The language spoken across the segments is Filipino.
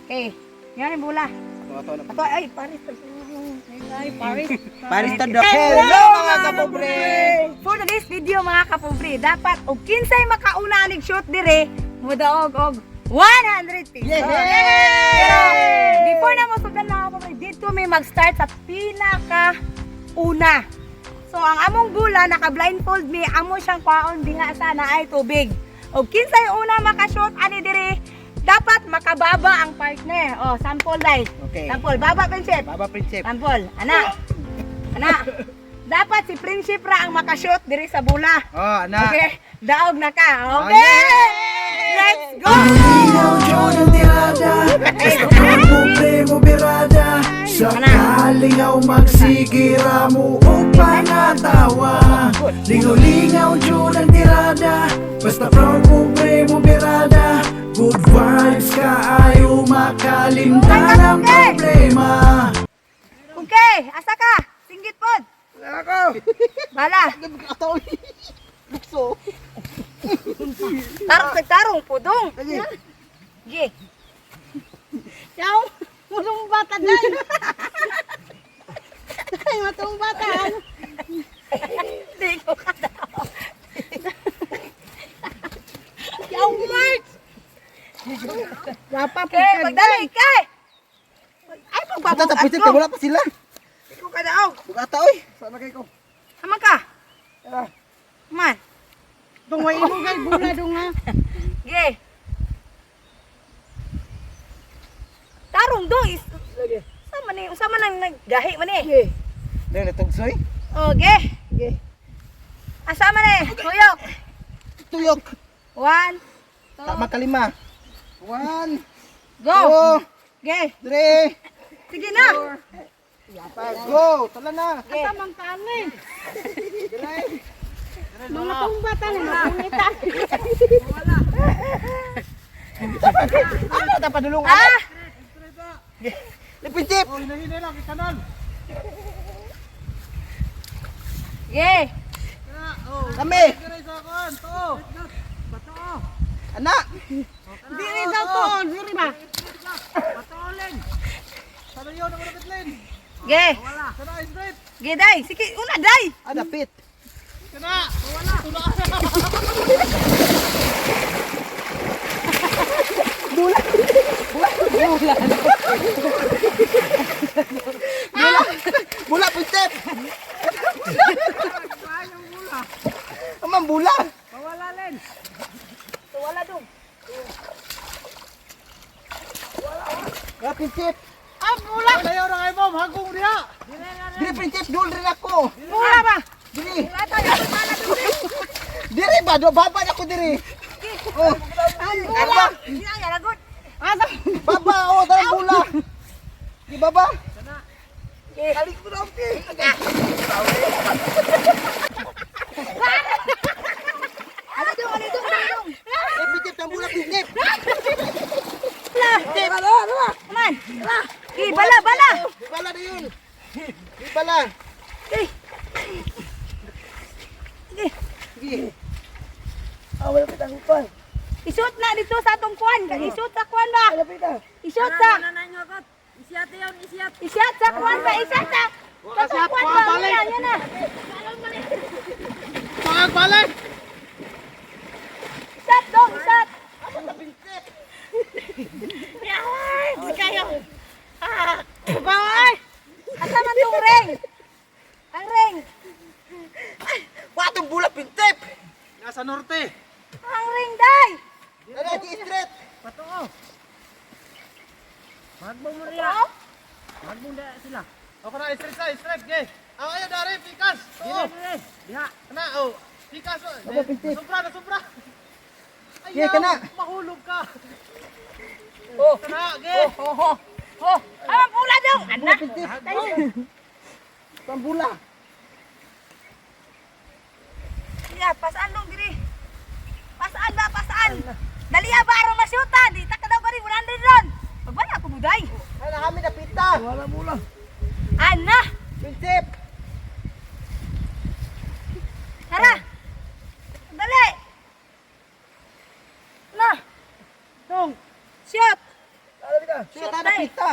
Okay. Yan yung bola. Ato ay Paris. Ay Paris. Paris Tado. Hello mga kapobre! For today's video mga kapobre, dapat og kinsay makauna nig shoot dire, mudaog og 100 pesos. Pero before na mo sudan mga kapobre, dito may mag-start sa pinaka una. So ang among bula naka-blindfold mi, amo siyang kwaon diha sa naay tubig. Og kinsay una maka-shoot ani dire, dapat makababa ang partner. Oh, sample dai. Okay. Sample, baba prinsip. Baba Prinsip. Sample, anak. Anak. Dapat si prinsip ra ang maka-shoot diri sa bula. Oh, anak. Okay, daog na ka. Okay. Let's go. Sakalingaw magsigira mo o panatawa. Lingaw-lingaw dyan ang tirada. Basta proud mo pre mo birada. Good vibes ka ayaw makalimtan ang problema. Okay, asa ka? Singgit pod. Ako. Bala. Ataw. Bukso. Tarong pudong. Gi. Yaw, mulong bata dyan. Ay, matong bata. Di ko kada. Yaw, March. Wapa po Okay, ka magdali kay. Ay, Ata pagbabugat ta Prinsip ko. wala pa sila. Di ko kadaog. Bugata oy. Sana kay ko. Sama ka. Tara. Man. Tungway mo kay bula dong ha. Gi. Tarong do is. Sama nang naggahi man eh. Dili na tugsoy. Okay. Okay. Asa man eh. Tuyok. Tuyok. 1, Tama kalima. 1, go. 2, Okay. 3. Sige na. Go. Tala na. Asa mang kanin. Dire. Mga tong bata na mapungitan. Ano ta padulong? Ah! Ni Prinsip. Okay. Kami. Anak. Diri daw to, diri ba? Okay. Okay, day. Sige, una, day. Ada pit. Bula Prinsip. Amang bula. Wala dong. Ya Prinsip. Ah, bula. Diri Prinsip dul rin ako. Mula ba? Diri. Wala tayo. Wala dong. Diri ba do baba na ko diri. Oh, Wala. Hindi na, yaragot. Asa? baba oh tarang bula. Di baba. Okay. Kalik ko na okay. Ano dong, ano dong, ano dong? Eh Prinsip tang bula Prinsip. Wala. Come on. Okay, bala, bala. Bala na yun. Di bala. Okay. Okay. Sige. Wala pa tang upan. Isut na dito sa atong kuwan. Isut sa kuwan ba? Wala pa. Isut sa. Isyat sa kuwan ba? Isyat sa. Sa kuwan ba? Yan na. Pagbalik. Isyat dong, isyat. Yan, di kayo. Ah, baway. Asa man tong ring? Ang ring. Watong bula Prinsip. Nasa norte. Ang ring, day. Dali di straight. Patoo. Magbong mo Ito? Magbong da sila. O kana straight, ge. Ang ayo dari pikas. Dire. Diha. Kana oh. Pikas. Aba, Prinsip. Sobra. Ge kana. Mahulog ka. Oh. Kana, ge. Oh. Ang pula dong. Anak. Pambula. Iya, pasaan dong diri. Pasaan ba, pasaan. Dali ba aron masyuta? Di ta ka daw kari 100 ron. Pagbana ko buday. Ay na kami na pita. Wala bula. Ana. Prinsip. Tara. Dali. Na. Tong. Shoot. Dali ka. Shoot na pita.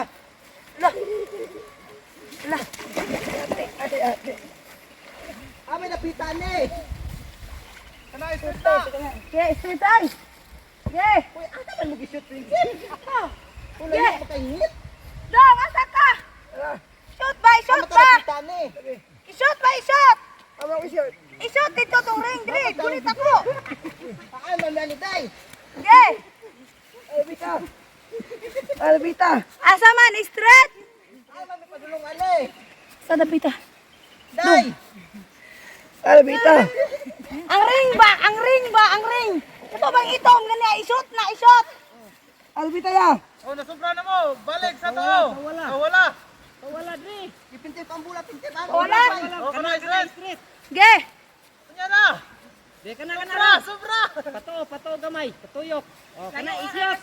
Ame napita ni. Kana straight na. Okay, straight ay. Okay. Uy, ano man mo gi-shoot rin? Wala Yeah. na makaingit. Dong, asa ka? Shoot ba, Ame shoot ta ba? napita ni. I-shoot ba, i-shoot? Ame ko shoot. I-shoot dito tong ring, dire. Gulit ako. Ano man ni day? Okay. Albita. Albita. Asa man, straight? Ano man padulong ale? Sa dapita. Day. Albita. Ang ring ba, ang ring ba, ang ring. Ito bang itom gani, i-shoot na, i-shoot. Albita ya. Oh, nasobra na mo. Balik sa to. Wala. Ipintip ang bula, pintip ang Wala. Oh, kana straight. Okay. Kunya na. Di kana Sobra. pato gamay, patuyok. Oh, kana isyot.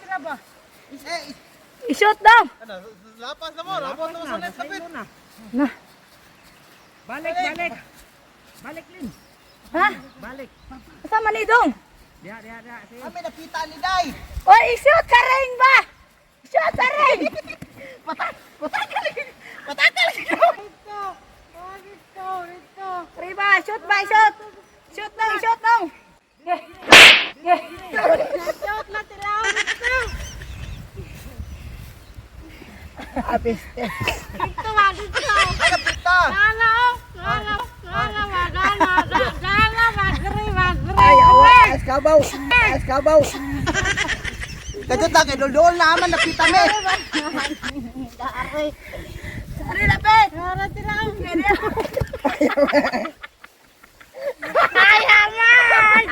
Eh, I-shoot daw. Kana lapas na mo. Lapas na mo sa net lapit. Na. Balik. Balik lin. Ha? Balik. Asa man ni dong? Dia. Si. ame napita ni day. O, i-shoot sa ring ba? I-shoot sa ring. Riba, shoot ba, shoot. Shoot daw, i-shoot daw. Okay. Okay. Shoot na tiraw. Apis. Dito ba, dito. Napita. Ay, awa, kabaw. Kabaw. Kadto ta kay dol naman napita me. Ari lapit. Ay, aray.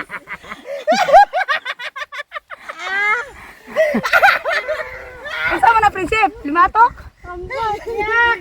Isa mo na prinsip, limatok? Ambot, yak.